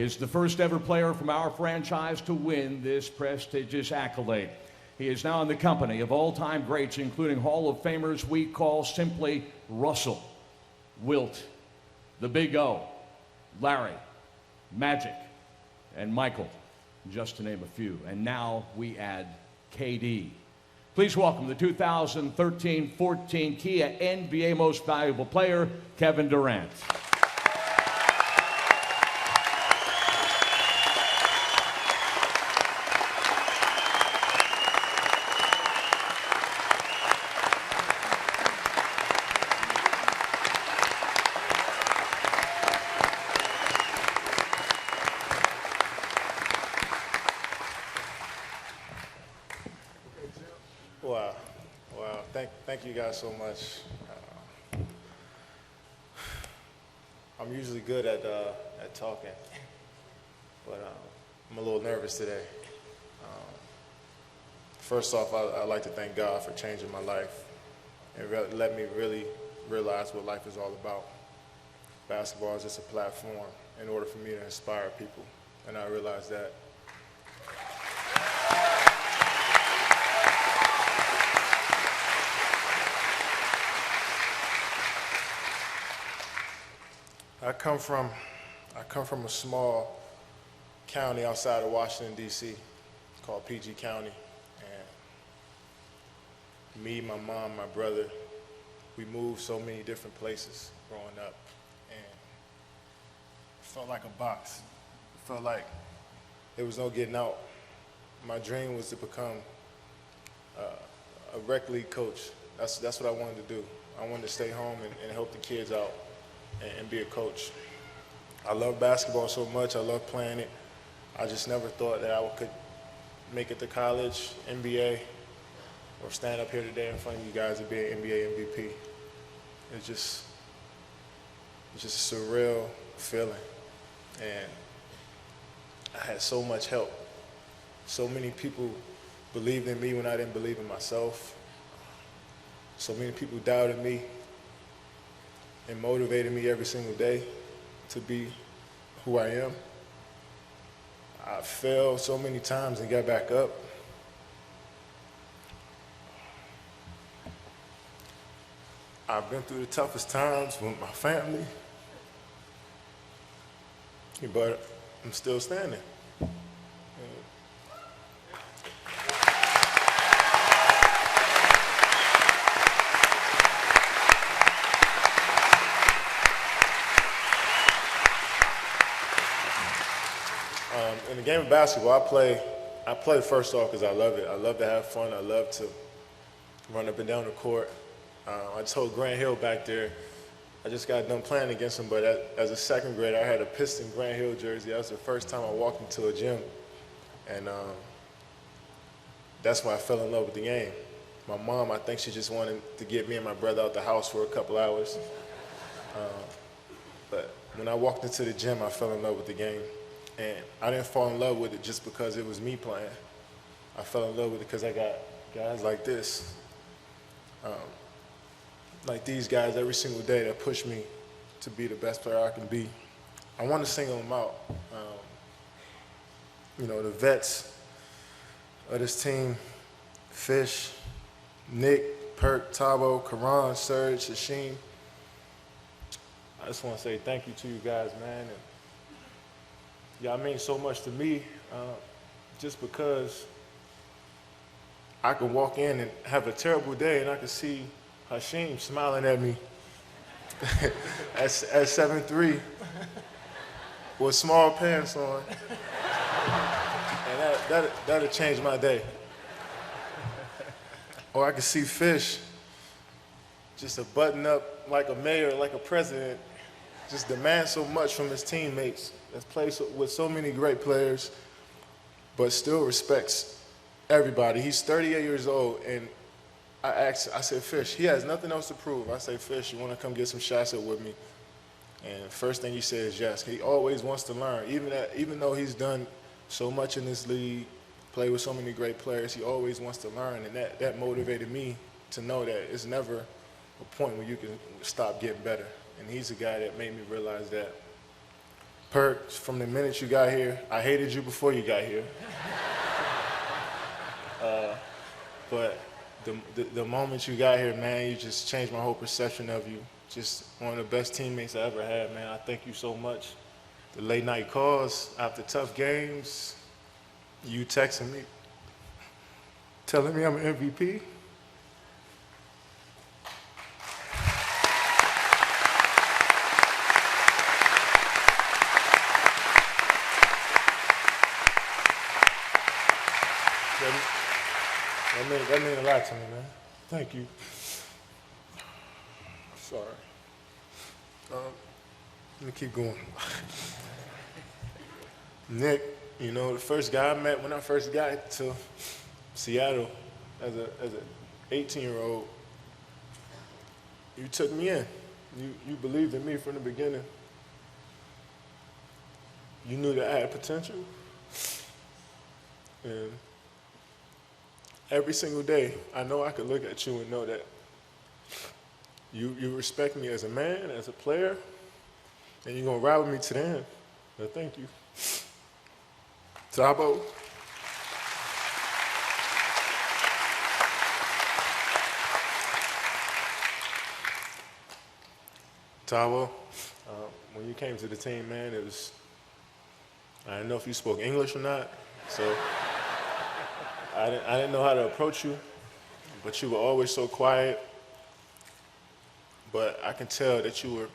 is the first ever player from our franchise to win this prestigious accolade. He is now in the company of all-time greats, including Hall of Famers we call simply Russell, Wilt, the Big O, Larry, Magic, and Michael, just to name a few. And now we add KD. Please welcome the 2013-14 Kia NBA Most Valuable Player, Kevin Durant. Wow. Thank you guys so much. I'm usually good at talking, but I'm a little nervous today. First off, I'd like to thank God for changing my life and let me really realize what life is all about. Basketball is just a platform in order for me to inspire people, and I realized that. I come from a small county outside of Washington, D.C. called PG County. And me, my mom, my brother, we moved so many different places growing up. And it felt like a box. It felt like there was no getting out. My dream was to become a rec league coach. That's what I wanted to do. I wanted to stay home and help the kids out and be a coach. I love basketball so much. I love playing it. I just never thought that I could make it to college, NBA, or stand up here today in front of you guys and be an NBA MVP. It's just a surreal feeling. And I had so much help. So many people believed in me when I didn't believe in myself. So many people doubted me and motivated me every single day to be who I am. I failed so many times and got back up. I've been through the toughest times with my family, but I'm still standing. In the game of basketball, I play first off because I love it. I love to have fun. I love to run up and down the court. I told Grant Hill back there, I just got done playing against him, but as a second grader, I had a Piston Grant Hill jersey. That was the first time I walked into a gym. And that's when I fell in love with the game. My mom, I think she just wanted to get me and my brother out the house for a couple hours. But when I walked into the gym, I fell in love with the game. And I didn't fall in love with it just because it was me playing. I fell in love with it because I got guys like this, like these guys every single day that push me to be the best player I can be. I want to single them out. You know, the vets of this team, Fish, Nick, Perk, Tabo, Karan, Serge, Hashim. I just want to say thank you to you guys, man. And y'all mean so much to me just because I could walk in and have a terrible day and I could see Hashim smiling at me at 7'3" with small pants on. And that'll change my day. Or I could see Fish, just a button up like a mayor, like a president, just demand so much from his teammates, that's played with so many great players, but still respects everybody. He's 38 years old, and I said, Fish, he has nothing else to prove. I say, Fish, you want to come get some shots up with me? And first thing he said is yes. He always wants to learn. Even though he's done so much in this league, played with so many great players, he always wants to learn, and that motivated me to know that it's never a point where you can stop getting better. And he's a guy that made me realize that Perks, from the minute you got here, I hated you before you got here. But the moment you got here, man, you just changed my whole perception of you. Just one of the best teammates I ever had, man. I thank you so much. The late night calls after tough games, you texting me, telling me I'm an MVP. That meant a lot to me, man. Thank you. Sorry. Let me keep going. Nick, you know, the first guy I met when I first got to Seattle as an 18-year-old, you took me in. You believed in me from the beginning. You knew that I had potential. And every single day, I know I could look at you and know that you respect me as a man, as a player, and you're going to ride with me to the end. So thank you. Tabo. Tabo, when you came to the team, man, I didn't know if you spoke English or not, so I didn't know how to approach you, but you were always so quiet. But I can tell that you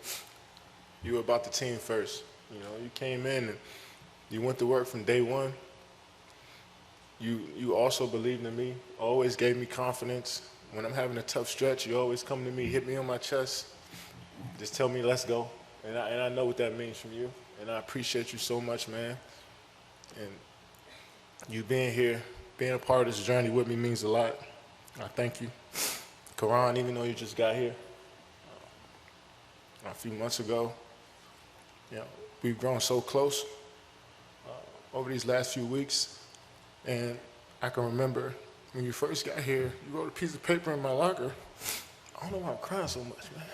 were about the team first. You know, you came in and you went to work from day one. You also believed in me, always gave me confidence. When I'm having a tough stretch, you always come to me, hit me on my chest, just tell me, let's go. And I know what that means from you. And I appreciate you so much, man. And you being here, being a part of this journey with me means a lot. I thank you. Karan, even though you just got here a few months ago, you know, we've grown so close over these last few weeks. And I can remember when you first got here, you wrote a piece of paper in my locker. I don't know why I'm crying so much, man.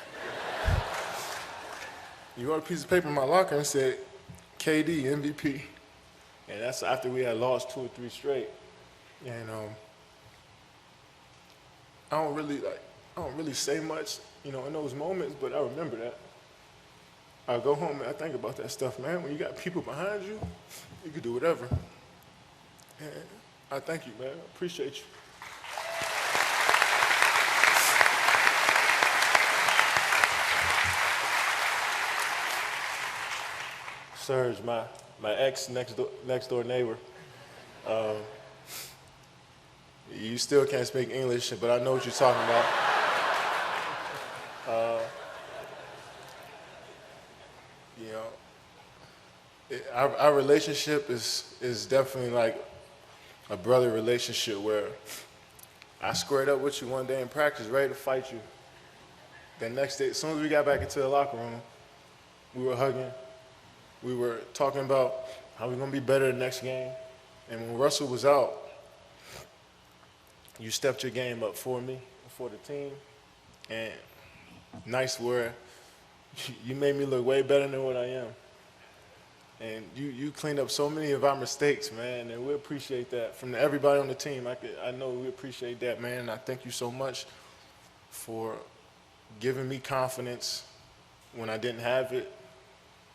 You wrote a piece of paper in my locker and said, KD, MVP. And that's after we had lost 2 or 3 straight. And I don't really say much, you know, in those moments, but I remember that. I go home and I think about that stuff, man. When you got people behind you, you can do whatever. And I thank you, man. I appreciate you. Serge, my ex next door neighbor. You still can't speak English, but I know what you're talking about. You know, our relationship is definitely like a brother relationship where I squared up with you one day in practice, ready to fight you. The next day, as soon as we got back into the locker room, we were hugging. We were talking about how we're going to be better the next game. And when Russell was out, you stepped your game up for me, for the team. And nice where you made me look way better than what I am. And you cleaned up so many of our mistakes, man, and we appreciate that. From everybody on the team, I know we appreciate that, man, and I thank you so much for giving me confidence when I didn't have it,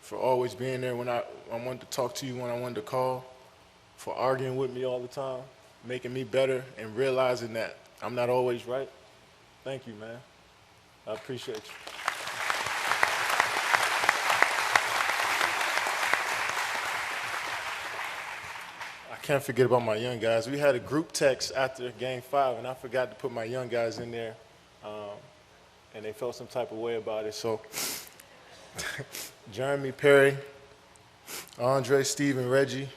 for always being there when I wanted to talk to you, when I wanted to call, for arguing with me all the time, making me better, and realizing that I'm not always right. Thank you, man. I appreciate you. I can't forget about my young guys. We had a group text after Game 5, and I forgot to put my young guys in there, and they felt some type of way about it. So Jeremy, Perry, Andre, Steven, Reggie,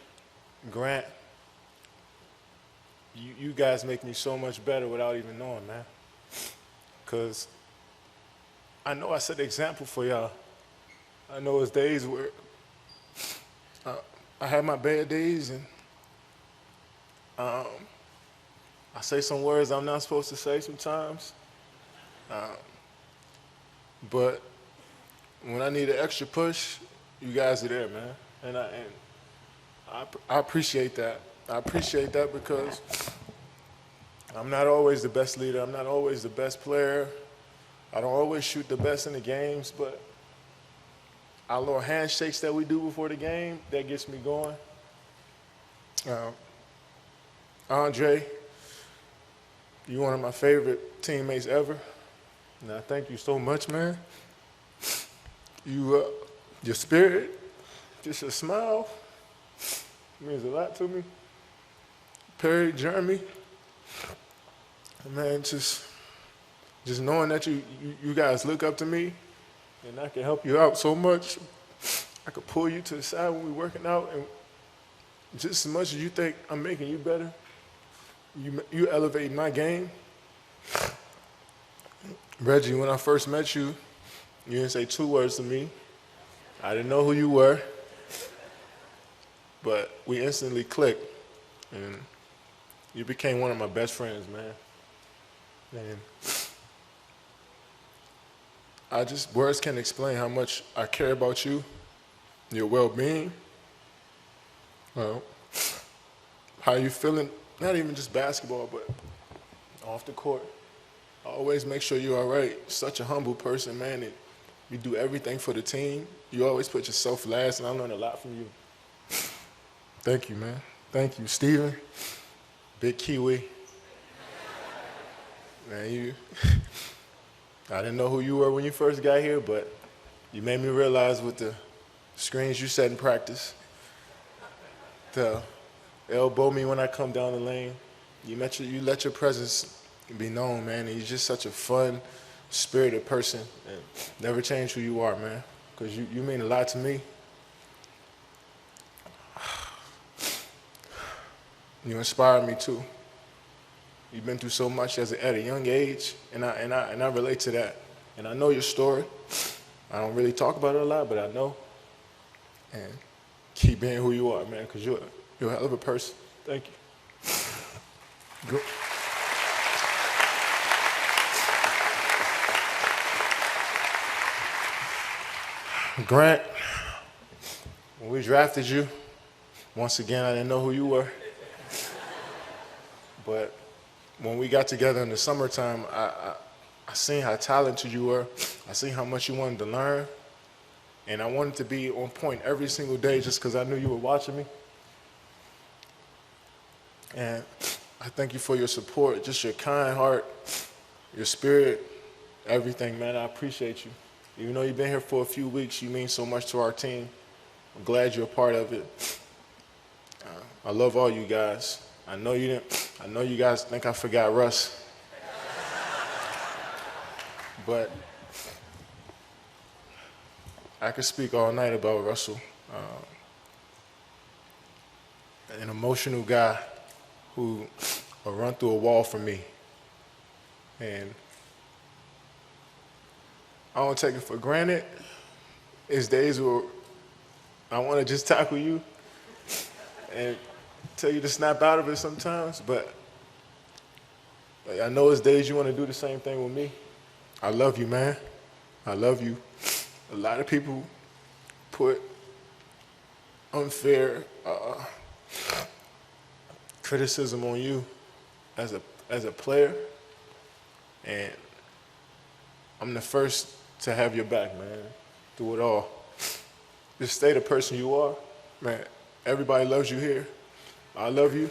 Grant, you guys make me so much better without even knowing, man. Because I know I set the example for y'all. I know it's days where I have my bad days, and I say some words I'm not supposed to say sometimes. But when I need an extra push, you guys are there, man. I appreciate that. I appreciate that because I'm not always the best leader. I'm not always the best player. I don't always shoot the best in the games, but our little handshakes that we do before the game, that gets me going. Andre, you're one of my favorite teammates ever. And I thank you so much, man. Your spirit, just your smile, means a lot to me. Perry, Jeremy, man, just knowing that you guys look up to me and I can help you out so much. I could pull you to the side when we're working out, and just as much as you think I'm making you better, you elevate my game. Reggie, when I first met you, you didn't say 2 words to me. I didn't know who you were, but we instantly clicked, and you became one of my best friends, man. And words can't explain how much I care about you, your well-being, how you feeling, not even just basketball, but off the court. I always make sure you're all right. Such a humble person, man, and you do everything for the team. You always put yourself last, and I learned a lot from you. Thank you, man. Thank you. Steven, Big Kiwi. Man, I didn't know who you were when you first got here, but you made me realize with the screens you set in practice, to elbow me when I come down the lane. You let your presence be known, man, and you're just such a fun, spirited person, and never change who you are, man, because you mean a lot to me. You inspire me too. You've been through so much at a young age, and I relate to that. And I know your story. I don't really talk about it a lot, but I know. And keep being who you are, man, because you're a hell of a person. Thank you. Go. Grant, when we drafted you, once again, I didn't know who you were. But when we got together in the summertime, I seen how talented you were. I seen how much you wanted to learn. And I wanted to be on point every single day just because I knew you were watching me. And I thank you for your support, just your kind heart, your spirit, everything, man. I appreciate you. Even though you've been here for a few weeks, you mean so much to our team. I'm glad you're a part of it. I love all you guys. I know you guys think I forgot Russ. But I could speak all night about Russell. An emotional guy who will run through a wall for me. And I don't take it for granted. It's days where I want to just tackle you and tell you to snap out of it sometimes, but I know it's days you want to do the same thing with me. I love you, man. I love you. A lot of people put unfair criticism on you as a player, and I'm the first to have your back, man, through it all. Just stay the person you are, man. Everybody loves you here. I love you.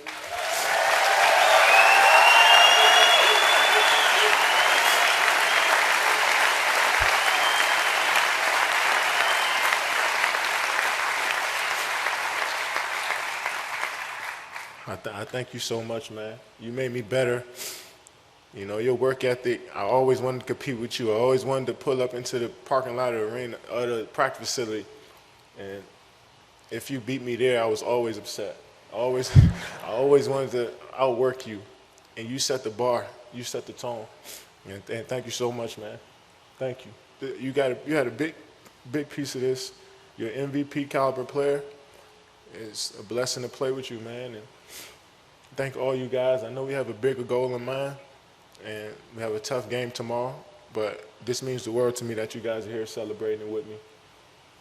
I thank you so much, man. You made me better. You know, your work ethic, I always wanted to compete with you. I always wanted to pull up into the parking lot of the arena, or the practice facility. And if you beat me there, I was always upset. I always wanted to outwork you. And you set the bar. You set the tone. And thank you so much, man. Thank you. You had a big piece of this. You're an MVP caliber player. It's a blessing to play with you, man. And thank all you guys. I know we have a bigger goal in mind, and we have a tough game tomorrow, but this means the world to me that you guys are here celebrating it with me.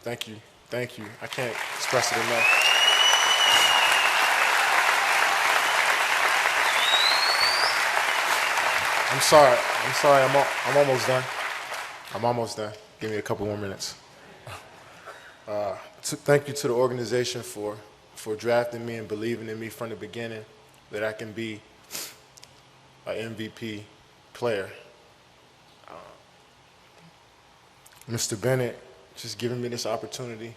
Thank you. Thank you. I can't express it enough. I'm sorry. I'm almost done. I'm almost done. Give me a couple more minutes. Thank you to the organization for drafting me and believing in me from the beginning that I can be an MVP player. Mr. Bennett, just giving me this opportunity.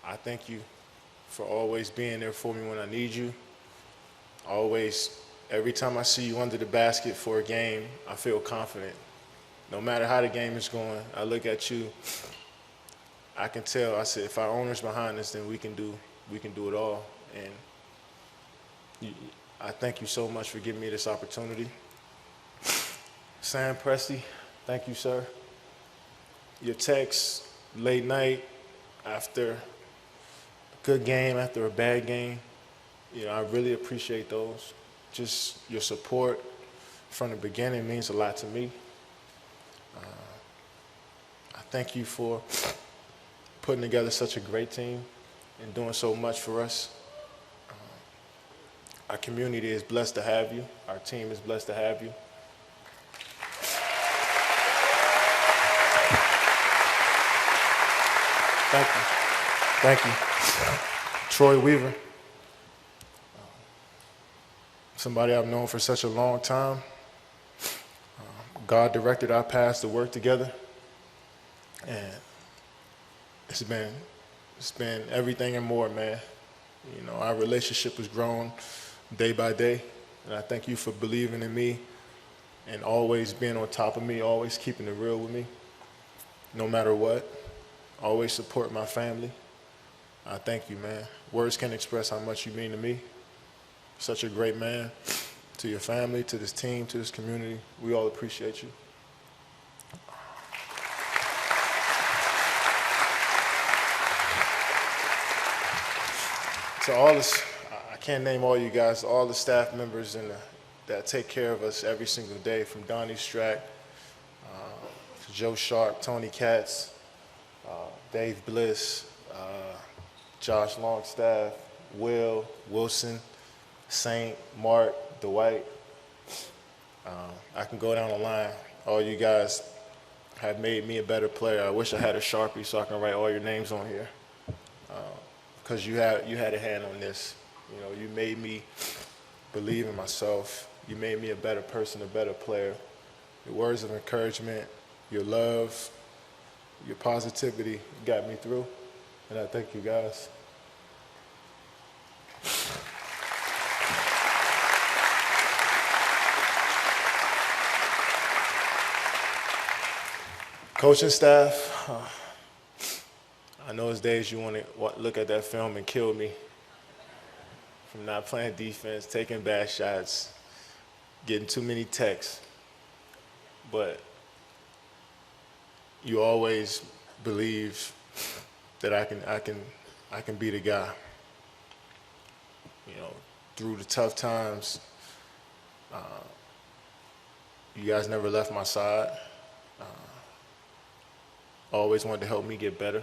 I thank you for always being there for me when I need you. Always, every time I see you under the basket for a game, I feel confident. No matter how the game is going, I look at you, I can tell, I said, if our owner's behind us, then we can do it all. And I thank you so much for giving me this opportunity. Sam Presti, thank you, sir. Your texts late night after a good game, after a bad game, I really appreciate those. Just your support from the beginning means a lot to me. I thank you for putting together such a great team and doing so much for us. Our community is blessed to have you. Our team is blessed to have you. Thank you. Thank you. Troy Weaver, somebody I've known for such a long time. God directed our paths to work together, and it's been everything and more, man. Our relationship has grown day by day, and I thank you for believing in me and always being on top of me, always keeping it real with me, no matter what. Always support my family. I thank you, man. Words can't express how much you mean to me. Such a great man. To your family, to this team, to this community, we all appreciate you. To all this, I can't name all you guys, all the staff members that take care of us every single day, from Donnie Strack, to Joe Sharp, Tony Katz, Dave Bliss, Josh Longstaff, Will, Wilson, Saint, Mark, Dwight. I can go down the line. All you guys have made me a better player. I wish I had a Sharpie so I can write all your names on here. Because you had a hand on this. You made me believe in myself. You made me a better person, a better player. Your words of encouragement, your love, your positivity got me through, and I thank you guys. Coaching staff, I know it's days you want to look at that film and kill me from not playing defense, taking bad shots, getting too many texts, but you always believe that I can be the guy. Through the tough times, you guys never left my side. Always wanted to help me get better.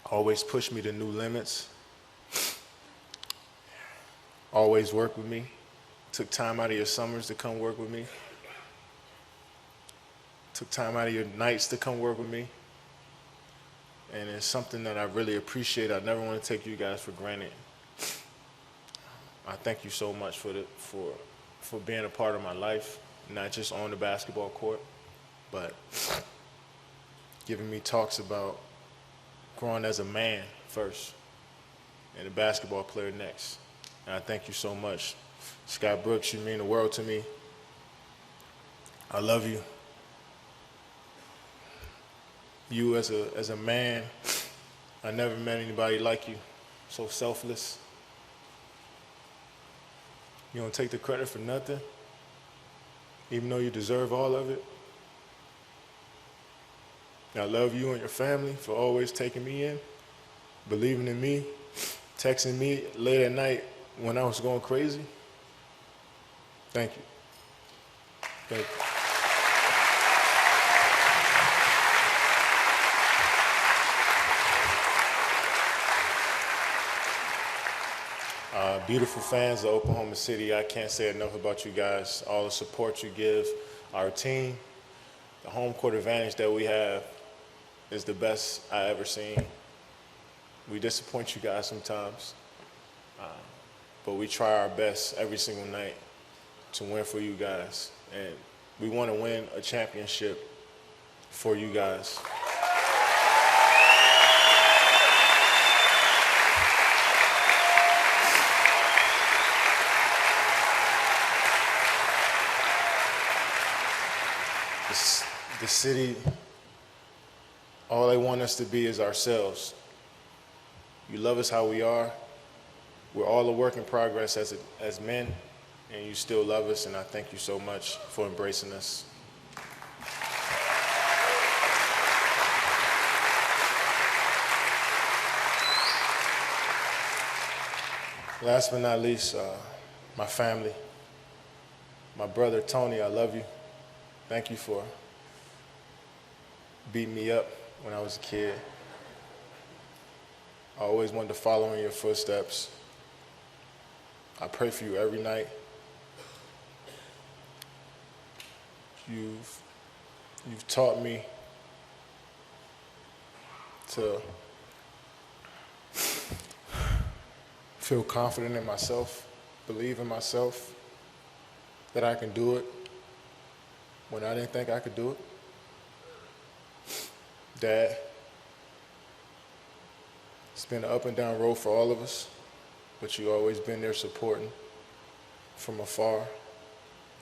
Always pushed me to new limits. Always worked with me. Took time out of your summers to come work with me. Took time out of your nights to come work with me. And it's something that I really appreciate. I never want to take you guys for granted. I thank you so much for being a part of my life, not just on the basketball court, but giving me talks about growing as a man first and a basketball player next. And I thank you so much. Scott Brooks, you mean the world to me. I love you. You as a man, I never met anybody like you, so selfless. You don't take the credit for nothing, even though you deserve all of it. I love you and your family for always taking me in, believing in me, texting me late at night when I was going crazy. Thank you. Thank you. Beautiful fans of Oklahoma City, I can't say enough about you guys. All the support you give our team, the home court advantage that we have is the best I ever seen. We disappoint you guys sometimes, but we try our best every single night to win for you guys. And we want to win a championship for you guys. The city, all they want us to be is ourselves. You love us how we are. We're all a work in progress as men, and you still love us, and I thank you so much for embracing us. Last but not least, my family. My brother, Tony, I love you. Thank you for beating me up when I was a kid. I always wanted to follow in your footsteps. I pray for you every night. You've taught me to feel confident in myself, believe in myself, that I can do it when I didn't think I could do it. Dad, it's been an up and down road for all of us, but you always been there supporting from afar,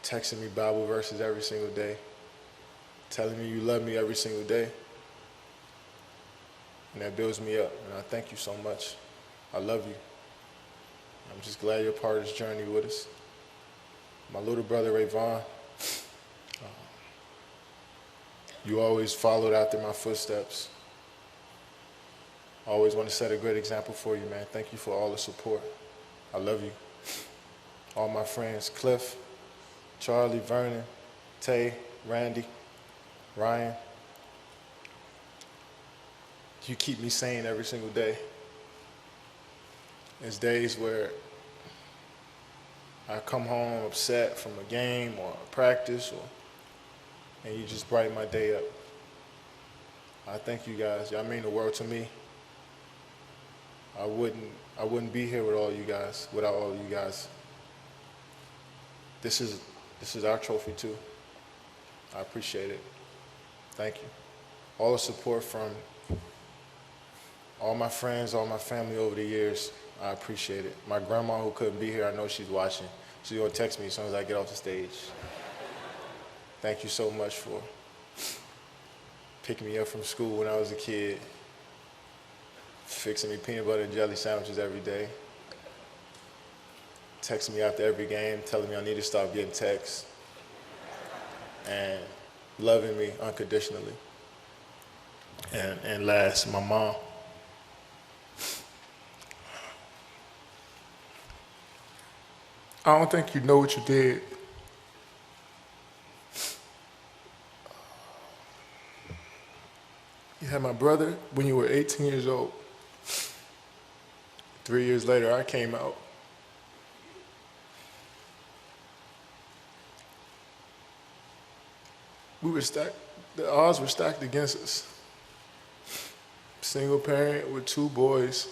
texting me Bible verses every single day, telling me you love me every single day. And that builds me up, and I thank you so much. I love you. I'm just glad you're part of this journey with us. My little brother, Rayvon, you always followed after my footsteps. I always want to set a great example for you, man. Thank you for all the support. I love you. All my friends, Cliff, Charlie, Vernon, Tay, Randy, Ryan. You keep me sane every single day. There's days where I come home upset from a game or a practice, and you just brighten my day up. I thank you guys. Y'all mean the world to me. I wouldn't be here with all you guys, without all you guys. This is our trophy too. I appreciate it. Thank you. All the support from all my friends, all my family over the years, I appreciate it. My grandma who couldn't be here, I know she's watching. She's gonna text me as soon as I get off the stage. Thank you so much for picking me up from school when I was a kid, fixing me peanut butter and jelly sandwiches every day, texting me after every game, telling me I need to stop getting texts, and loving me unconditionally. And last, my mom. I don't think you know what you did. You had my brother when you were 18 years old. 3 years later, I came out. We were stacked, the odds were stacked against us. Single parent with 2 boys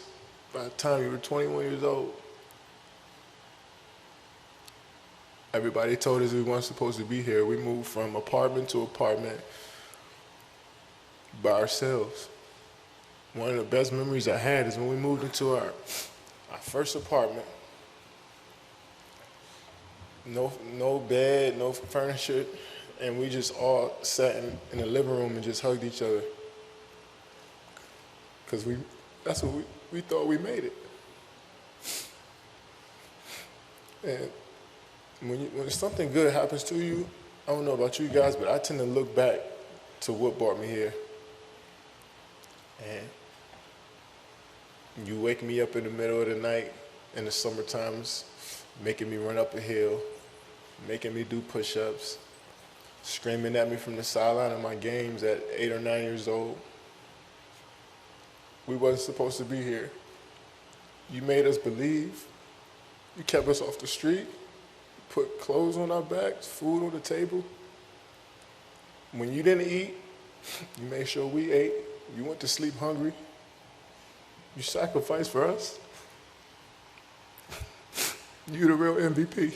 by the time you were 21 years old. Everybody told us we weren't supposed to be here. We moved from apartment to apartment by ourselves. One of the best memories I had is when we moved into our first apartment. No bed, no furniture, and we just all sat in the living room and just hugged each other. Because that's what we thought we made it. And when something good happens to you, I don't know about you guys, but I tend to look back to what brought me here. And you wake me up in the middle of the night in the summer times, making me run up a hill, making me do push-ups, screaming at me from the sideline of my games at 8 or 9 years old. We wasn't supposed to be here. You made us believe You kept us off the street, put clothes on our backs, food on the table. When you didn't eat, you made sure we ate. You went to sleep hungry. You sacrificed for us. You the real MVP.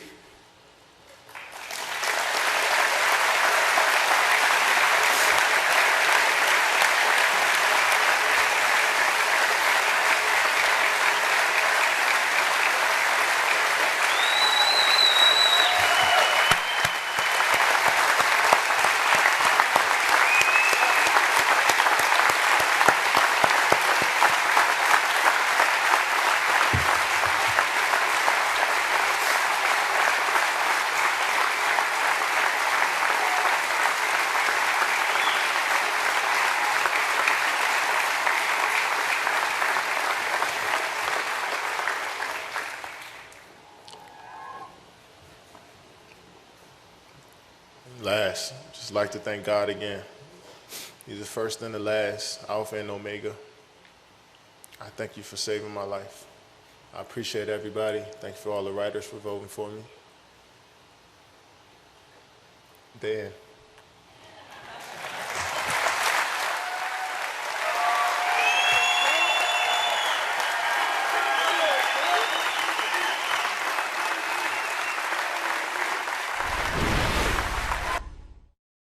Last, just like to thank God again. He's the first and the last, Alpha and Omega. I thank you for saving my life. I appreciate everybody. Thank you for all the writers for voting for me. Dan.